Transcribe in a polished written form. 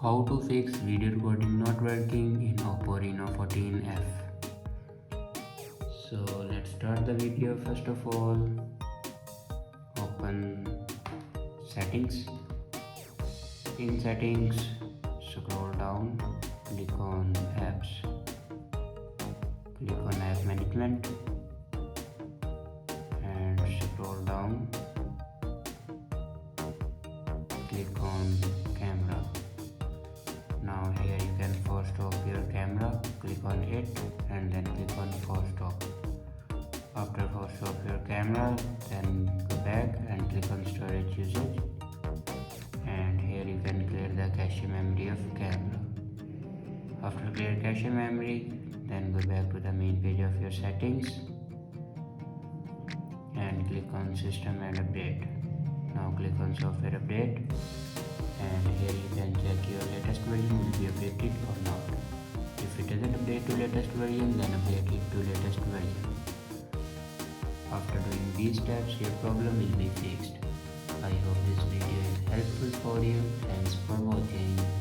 How to fix video recording not working in Oppo Reno 14f. So let's start the video. First of all, open settings. In settings, scroll down, click on apps, click on app management and scroll down, click on camera. Now here you can force stop your camera, click on it and then click on force stop. After force stop your camera, then go back and click on storage usage, and here you can clear the cache memory of camera. After clear cache memory, then go back to the main page of your settings and click on system and update. Now click on software update, and here you can check your latest version will be updated or not. If it doesn't update to latest version, then update it to latest version. After doing these steps, your problem will be fixed. I hope this video is helpful for you. Thanks for watching.